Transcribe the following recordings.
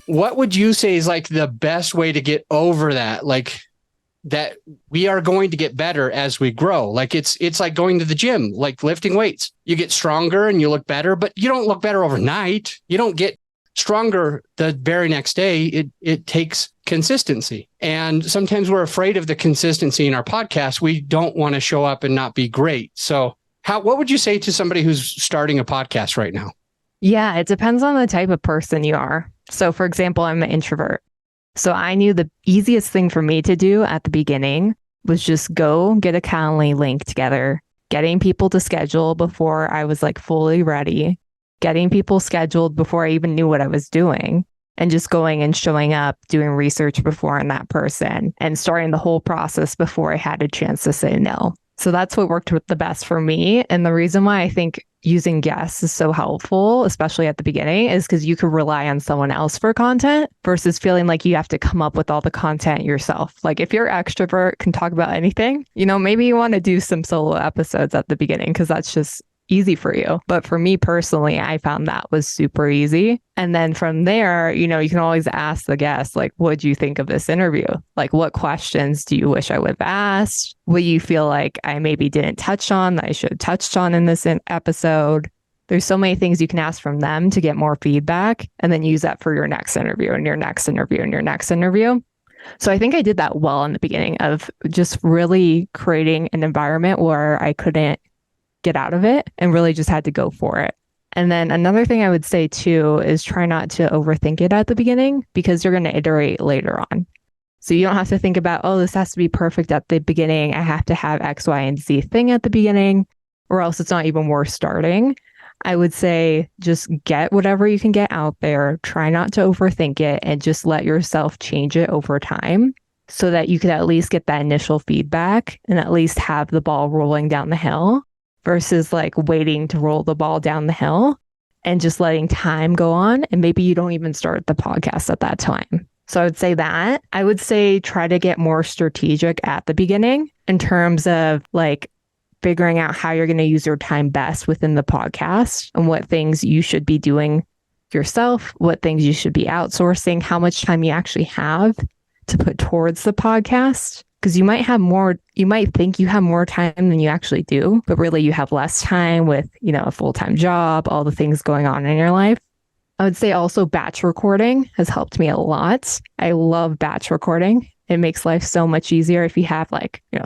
what would you say is like the best way to get over that? Like that we are going to get better as we grow. Like it's like going to the gym, like lifting weights. You get stronger and you look better, but you don't look better overnight. You don't get stronger the very next day. It takes consistency. And sometimes we're afraid of the consistency in our podcast. We don't want to show up and not be great. So what would you say to somebody who's starting a podcast right now? Yeah, it depends on the type of person you are. So for example, I'm an introvert. So I knew the easiest thing for me to do at the beginning was just go get a Calendly link together, getting people to schedule before I was like fully ready, getting people scheduled before I even knew what I was doing, and just going and showing up, doing research before on that person and starting the whole process before I had a chance to say no. So that's what worked the best for me. And the reason why I think using guests is so helpful, especially at the beginning, is because you can rely on someone else for content versus feeling like you have to come up with all the content yourself. Like if you're extrovert, can talk about anything, maybe you want to do some solo episodes at the beginning because that's just easy for you. But for me personally, I found that was super easy. And then from there, you can always ask the guest, like, what do you think of this interview? Like, what questions do you wish I would have asked? What you feel like I maybe didn't touch on that I should have touched on in this episode? There's so many things you can ask from them to get more feedback and then use that for your next interview and your next interview and your next interview. So I think I did that well in the beginning of just really creating an environment where I couldn't get out of it and really just had to go for it. And then another thing I would say too is try not to overthink it at the beginning because you're going to iterate later on. So you don't have to think about, oh, this has to be perfect at the beginning. I have to have X, Y, and Z thing at the beginning, or else it's not even worth starting. I would say just get whatever you can get out there. Try not to overthink it and just let yourself change it over time so that you could at least get that initial feedback and at least have the ball rolling down the hill versus like waiting to roll the ball down the hill and just letting time go on. And maybe you don't even start the podcast at that time. So I would say that. I would say try to get more strategic at the beginning in terms of like figuring out how you're going to use your time best within the podcast and what things you should be doing yourself, what things you should be outsourcing, how much time you actually have to put towards the podcast. Because you might think you have more time than you actually do, but really you have less time with, a full-time job, all the things going on in your life. I would say also batch recording has helped me a lot. I love batch recording. It makes life so much easier if you have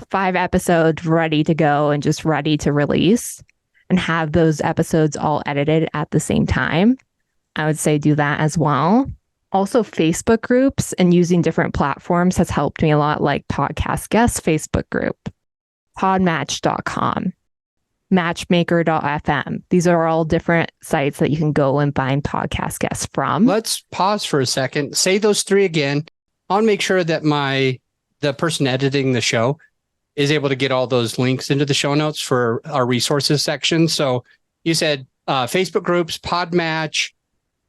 5 episodes ready to go and just ready to release and have those episodes all edited at the same time. I would say do that as well. Also, Facebook groups and using different platforms has helped me a lot, like Podcast Guest Facebook group, podmatch.com, matchmaker.fm. These are all different sites that you can go and find podcast guests from. Let's pause for a second. Say those 3 again. I want to make sure that the person editing the show is able to get all those links into the show notes for our resources section. So you said Facebook groups, Podmatch,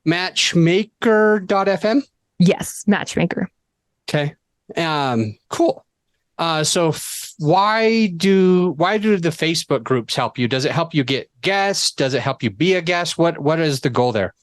matchmaker.fm? Yes, Matchmaker. Okay. Cool. So why do the Facebook groups help you? Does it help you get guests? Does it help you be a guest? What is the goal there?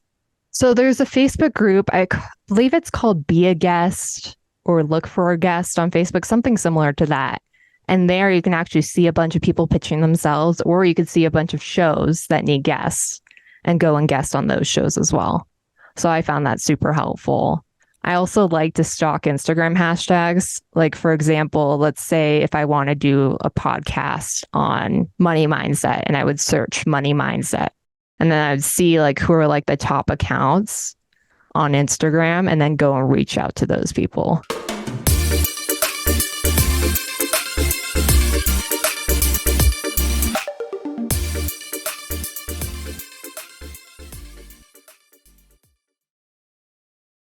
So there's a Facebook group. I believe it's called Be a Guest or Look for a Guest on Facebook, something similar to that. And there you can actually see a bunch of people pitching themselves, or you could see a bunch of shows that need guests and go and guest on those shows as well. So I found that super helpful. I also like to stalk Instagram hashtags. Like, for example, let's say if I want to do a podcast on money mindset and I would search money mindset, and then I would see who are the top accounts on Instagram and then go and reach out to those people.